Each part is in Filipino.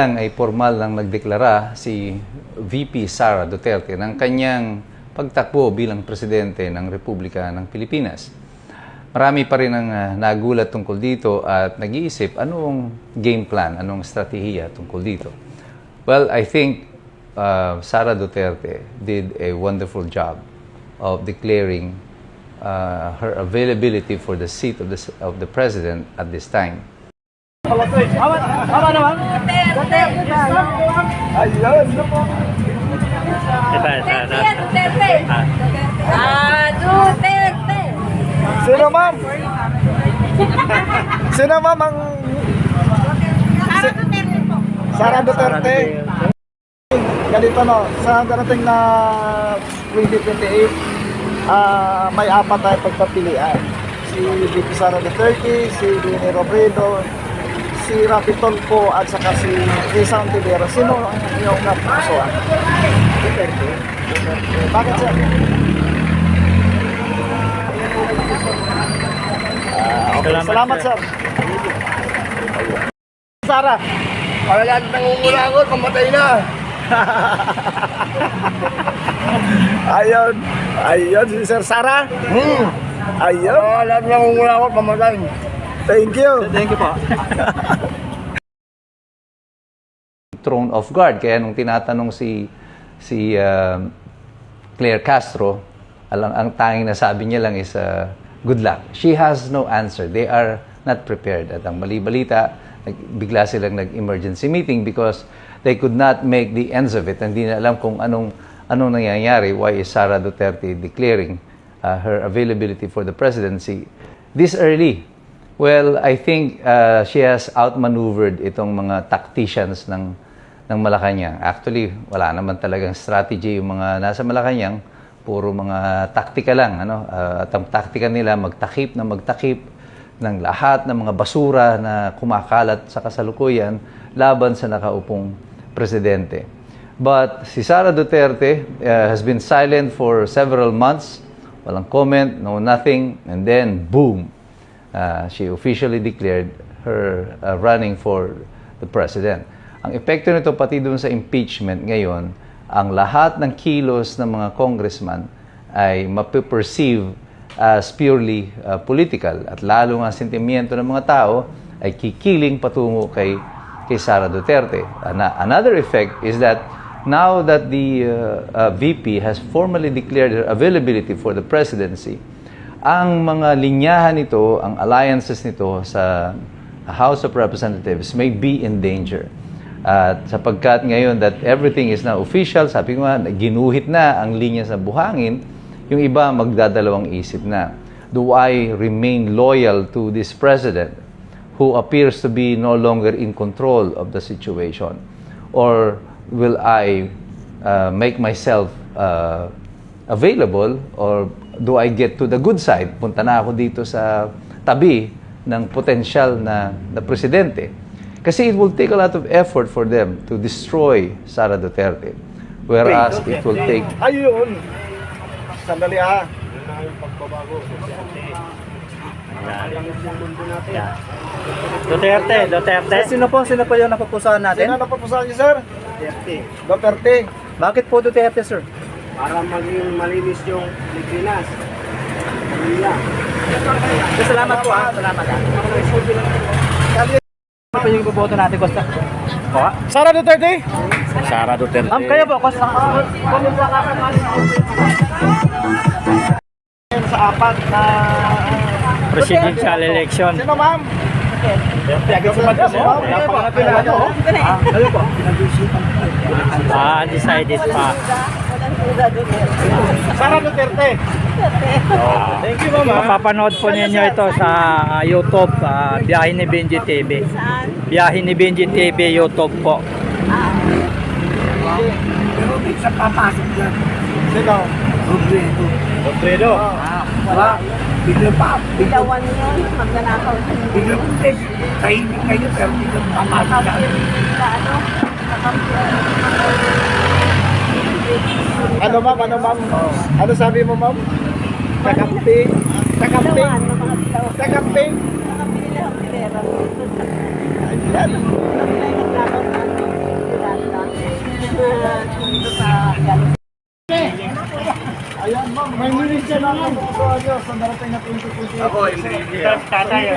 Ay formal lang nagdeklara si VP Sara Duterte ng kanyang pagtakbo bilang presidente ng Republika ng Pilipinas. Marami pa rin ang nagulat tungkol dito at nag-iisip anong game plan, anong strategiya tungkol dito. Well, I think Sara Duterte did a wonderful job of declaring her availability for the seat of the president at this time. Tama naman. Ayun. Duterte. Duterte. Sino ma'am? Sino ma'am ang... Sara Duterte. Ganito no, sa darating na 2028, may apat tayo pagpapilian. Si VP Sara Duterte, si Leni Robredo, si Rafi Tulfo at saka si Rizal Tibera. Sino ang iyong napupusuan? Duterte. Bakit siya? Okay. Salamat sir. Sara. Wala nangungula ako, kamatay na. Ayun. Ayun si Sir Sara. Ayun. Wala nangungula ako, kamatay. Thank you. Thank you po. Thrown off guard. Kaya nung tinatanong si Claire Castro, ang tanging na sabi niya lang is good luck. She has no answer. They are not prepared. At ang mali-balita, bigla silang nag-emergency meeting because they could not make the ends of it. Hindi na alam kung anong nangyayari. Why is Sara Duterte declaring her availability for the presidency this early? Well, I think she has outmaneuvered itong mga tacticians ng Malacanang. Actually, wala naman talagang strategy yung mga nasa Malacanang. Puro mga taktika lang. At ang taktika nila, magtakip ng lahat ng mga basura na kumakalat sa kasalukuyan laban sa nakaupong presidente. But si Sara Duterte has been silent for several months. Walang comment, no nothing. And then, boom! She officially declared her running for the president. Ang epekto nito pati dun sa impeachment ngayon, ang lahat ng kilos ng mga congressman ay mapiperceive as purely political. At lalo nga sentimiento ng mga tao ay kikiling patungo kay Sara Duterte. Another effect is that now that the VP has formally declared her availability for the presidency, ang mga linyahan nito, ang alliances nito sa House of Representatives may be in danger. At sapagkat ngayon that everything is now official, sabi ko nga, ginuhit na ang linya sa buhangin, yung iba magdadalawang isip na. Do I remain loyal to this president who appears to be no longer in control of the situation? Or will I make myself available, or do I get to the good side? Punta na ako dito sa tabi ng potensyal na presidente. Kasi it will take a lot of effort for them to destroy Sara Duterte. Whereas it will take... Ayun. Sandali ha. Duterte. Sino po yung napupusuan natin? Sino napupusuan niyo sir? Duterte. Bakit po Duterte, sir? Para maging malinis yung Pilipinas. Salamat po ha. Salamat ha. Ano po yung iboboto natin, Costa? Sara Duterte? Sara Duterte. Kayo po, Costa. Sa apat na... Presidential election. Sino ma'am? Agad si Madam, oh. Ano po? Undecided pa. Sara Duterte. Thank you, mama. Mapapanood po ninyo ito sa YouTube, Biyahe ni Benji TV. Biyahe ni Benji TV, YouTube po. Pero may sa papasok dyan. Sino? Robredo. Robredo? Wala. Bigla pa. Bilawan yun, magnanakaw. Bigla po. Tahimik kayo pero bigla papasok dyan. Ano ma'am? Ano sabi mo ma'am? Takamping. Ayan. sino ang napupusuan nyo sa darating na 2020? Ako, Tatay.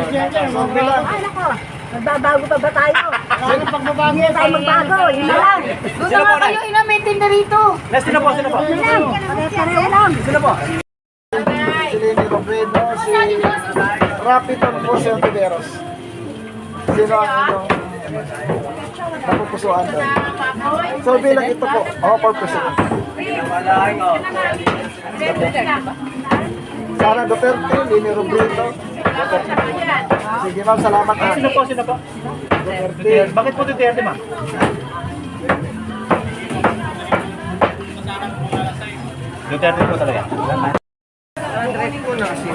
Sorbe lang. Ay, nako. Magbabago pa ba tayo? Sino pagbabago? Hindi tayo magbago. Yun na lang. Doon na nga kayo inamitin na rito. Sino po? Yun lang. Pare-pareho lang. Sino po? Si Leni Robredo, si Rapiton po si Ontiveros. Sino ang inyong napupusuan doon? So bilang ito po, ako for president. Sara Duterte, Leni Robredo. Sige ma'am, salamat ha. Sino po? Sino po? Duterte. Bakit po Duterte, ma'am? Duterte po talaga.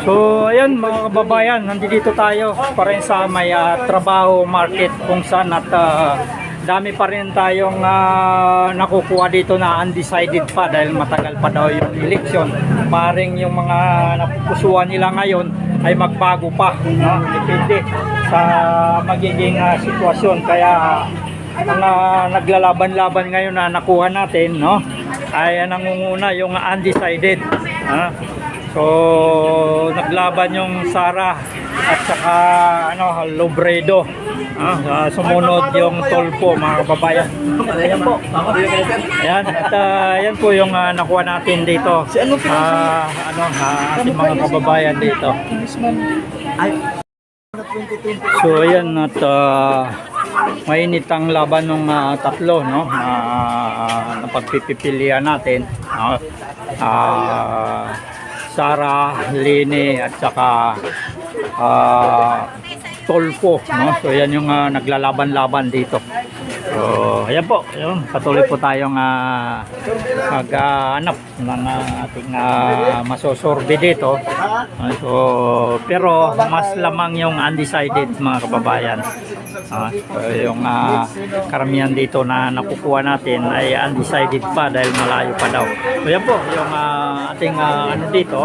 So ayan mga kababayan, nandito tayo pa rin sa may trabaho market kung saan at dami pa rin tayong nakukuha dito na undecided pa dahil matagal pa daw yung election. Paring yung mga napupusuan nila ngayon ay magbago pa, no? Depende sa magiging sitwasyon. Kaya mga naglalaban-laban ngayon na nakuha natin, no, ay nangunguna yung undecided. So naglaban yung Sara at saka Lobredo. Sumunod yung Tolpo, mga kababayan. Ayan po. Ayan, at yan po yung nakuha natin dito. Ating mga kababayan dito. So ayan, at mainit ang laban ng tatlo, no, na pagpipilian natin. Sara, Leni at saka Tolpo, no? So yan yung naglalaban-laban dito. So ayan po, yun, patuloy po tayong maghanap ng ating masosorbe dito. So pero mas lamang yung undecided, mga kababayan. So yung karamihan dito na nakukuha natin ay undecided pa dahil malayo pa daw. So yan po yung ating dito,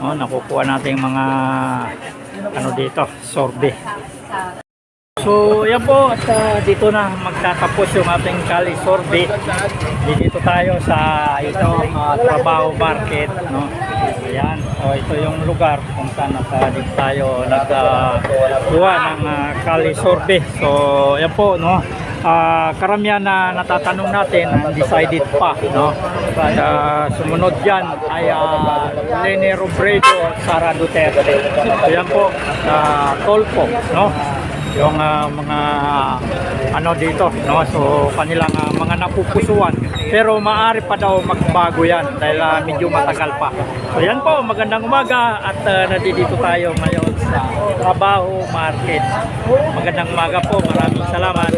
nakukuha natin mga dito, sorbe. So yan po, at dito na magtatapos yung ating Kali Sorbe. Dito tayo sa itong trabaho market, no. Ayan, so ito yung lugar kung saan dito tayo nagkuha ng Kali Sorbe. So yan po, no. Karamihan na natatanong natin undecided pa, no. At sumunod diyan ay Leni Robredo, Sara Duterte. So yan po, Tolpo, no. Yung mga dito, no, so kanilang mga napupusuan, pero maaari pa daw magbago yan dahil medyo matagal pa. So yan po, magandang umaga at nandito tayo ngayon sa trabaho market. Magandang umaga po, maraming salamat.